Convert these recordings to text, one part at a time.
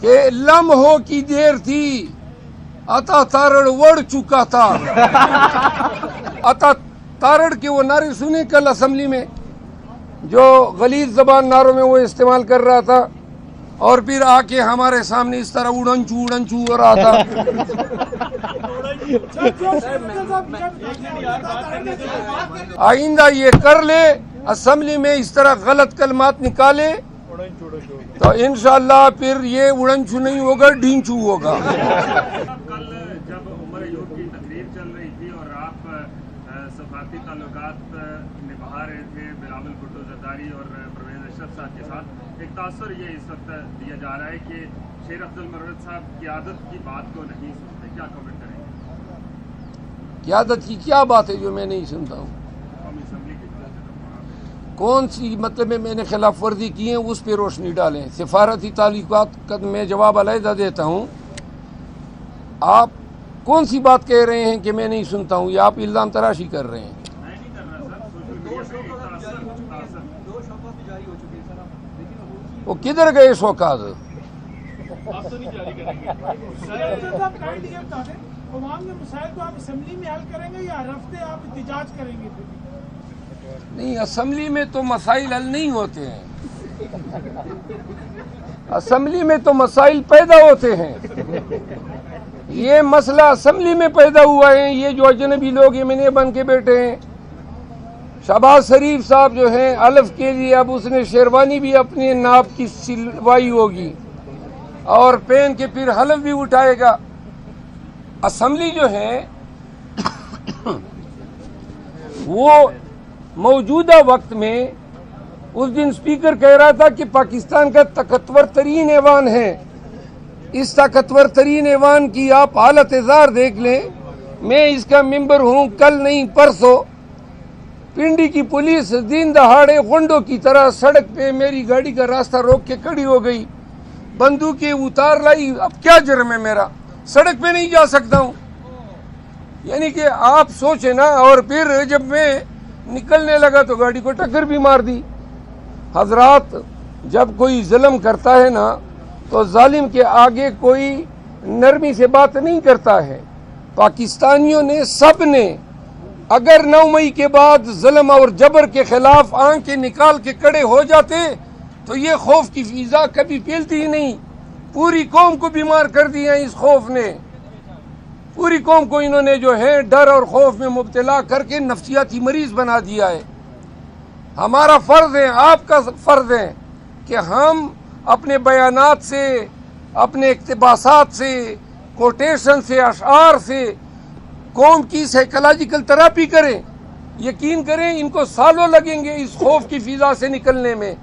کہ لمحوں کی دیر تھی، عطا تارڑ وڑ چکا تھا۔ عطا تارڑ کے وہ نعرے سنے کل اسمبلی میں، جو غلیظ زبان نعروں میں وہ استعمال کر رہا تھا، اور پھر آ کے ہمارے سامنے اس طرح اڑنچو ہو رہا تھا۔ آئندہ یہ کر لے، اسمبلی میں اس طرح غلط کلمات نکالے تو انشاءاللہ پھر یہ اڑنچو نہیں ہوگا، ڈینچو ہوگا۔ کل جب عمر ایوب کی تقریر چل رہی تھی اور آپ سفارتی تعلقات نبھا رہے تھے بلاول بھٹو زرداری اور پرویز اشرف صاحب کے ساتھ، ایک تاثر یہ اس وقت دیا جا رہا ہے کہ شیر عبد المرد صاحب قیادت کی بات کو نہیں سنتے، کیا کمنٹ کریں گے؟ قیادت کی کیا بات ہے جو میں نہیں سنتا ہوں؟ قومی اسمبلی کی کون سی مطلب میں نے خلاف ورزی کی ہے اس پہ روشنی ڈالیں۔ سفارتی تعلقات کا میں جواب علیحدہ دیتا ہوں۔ آپ کون سی بات کہہ رہے ہیں کہ میں نہیں سنتا ہوں؟ یہ آپ الزام تراشی کر رہے ہیں۔ میں نہیں کر رہا سر، سوشل میڈیا پہ ایک تاثر دو شوکات بھی جاری ہو چکے ہیں سر، لیکن وہ کدھر گئے شوکات؟ آپ تو نہیں جاری کریں گے۔ عوام کے مسائل کو آپ اسمبلی میں حل کریں گے یا رفتے آپ احتجاج کریں گے؟ نہیں، اسمبلی میں تو مسائل حل نہیں ہوتے ہیں، اسمبلی میں تو مسائل پیدا ہوتے ہیں۔ یہ مسئلہ اسمبلی میں پیدا ہوا ہے۔ یہ جو اجنبی لوگ ایمنے بن کے بیٹھے ہیں، شہباز شریف صاحب جو ہیں الف کے لیے اب اس نے شیروانی بھی اپنے ناپ کی سلوائی ہوگی اور پہن کے پھر حلف بھی اٹھائے گا۔ اسمبلی جو ہے وہ موجودہ وقت میں، اس دن سپیکر کہہ رہا تھا کہ پاکستان کا طاقتور ترین ایوان ہے۔ اس طاقتور ترین ایوان کی آپ حالت زار دیکھ لیں۔ میں اس کا ممبر ہوں، کل نہیں پرسوں پنڈی کی پولیس دن دہاڑے غنڈوں کی طرح سڑک پہ میری گاڑی کا راستہ روک کے کھڑی ہو گئی، بندوقیں اتار لائی۔ اب کیا جرم ہے میرا؟ سڑک پہ نہیں جا سکتا ہوں؟ یعنی کہ آپ سوچیں نا۔ اور پھر جب میں نکلنے لگا تو گاڑی کو ٹکر بھی مار دی۔ حضرات، جب کوئی ظلم کرتا ہے نا تو ظالم کے آگے کوئی نرمی سے بات نہیں کرتا ہے۔ پاکستانیوں نے سب نے اگر 9 مئی کے بعد ظلم اور جبر کے خلاف آنکھیں نکال کے کھڑے ہو جاتے تو یہ خوف کی فضا کبھی پھیلتی ہی نہیں۔ پوری قوم کو بیمار کر دیا اس خوف نے، پوری قوم کو انہوں نے جو ہے ڈر اور خوف میں مبتلا کر کے نفسیاتی مریض بنا دیا ہے۔ ہمارا فرض ہے، آپ کا فرض ہے کہ ہم اپنے بیانات سے، اپنے اقتباسات سے، کوٹیشن سے، اشعار سے قوم کی سائیکولوجیکل تھراپی کریں۔ یقین کریں ان کو سالوں لگیں گے اس خوف کی فضا سے نکلنے میں۔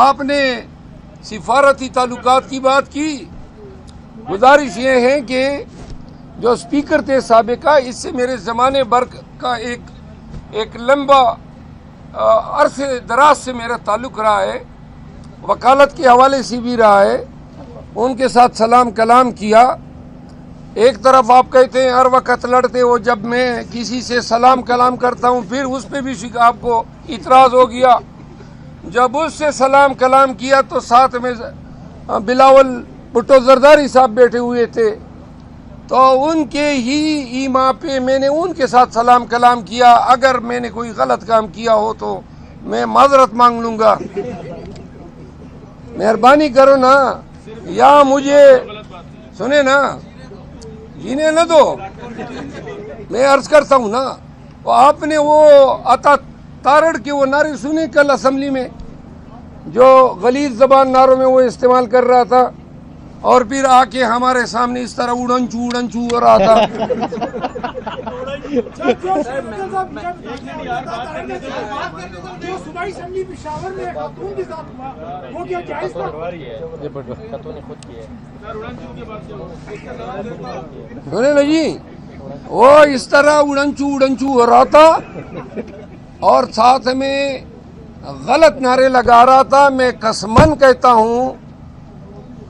آپ نے سفارتی تعلقات کی بات کی، گزارش یہ ہے کہ جو سپیکر تھے سابقہ، اس سے میرے زمانے بھر کا ایک لمبا عرصے دراز سے میرا تعلق رہا ہے، وکالت کے حوالے سے بھی رہا ہے۔ ان کے ساتھ سلام کلام کیا۔ ایک طرف آپ کہتے ہیں ہر وقت لڑتے ہو، جب میں کسی سے سلام کلام کرتا ہوں پھر اس پہ بھی آپ کو اعتراض ہو گیا۔ جب اس سے سلام کلام کیا تو ساتھ میں بلاول بھٹو زرداری صاحب بیٹھے ہوئے تھے، تو ان کے ہی ایما پہ میں نے ان کے ساتھ سلام کلام کیا۔ اگر میں نے کوئی غلط کام کیا ہو تو میں معذرت مانگ لوں گا، مہربانی کرو نا، یا مجھے سنے نا، جینے نہ دو۔ میں عرض کرتا ہوں نا، وہ آپ نے وہ عطا تارڑ کے وہ نعرے سنے کل اسمبلی میں، جو غلیظ زبان نعروں میں وہ استعمال کر رہا تھا، اور پھر آ کے ہمارے سامنے اس طرح اڑنچو ہو رہا تھا۔ سنے نا جی، وہ اس طرح اڑنچو ہو رہا تھا اور ساتھ میں غلط نعرے لگا رہا تھا۔ میں قسمن کہتا ہوں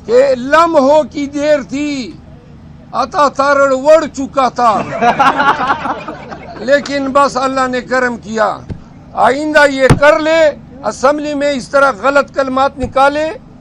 کہ لمحوں کی دیر تھی، عطا تارڑ وڑ چکا تھا، لیکن بس اللہ نے کرم کیا۔ آئندہ یہ کر لے، اسمبلی میں اس طرح غلط کلمات نکالے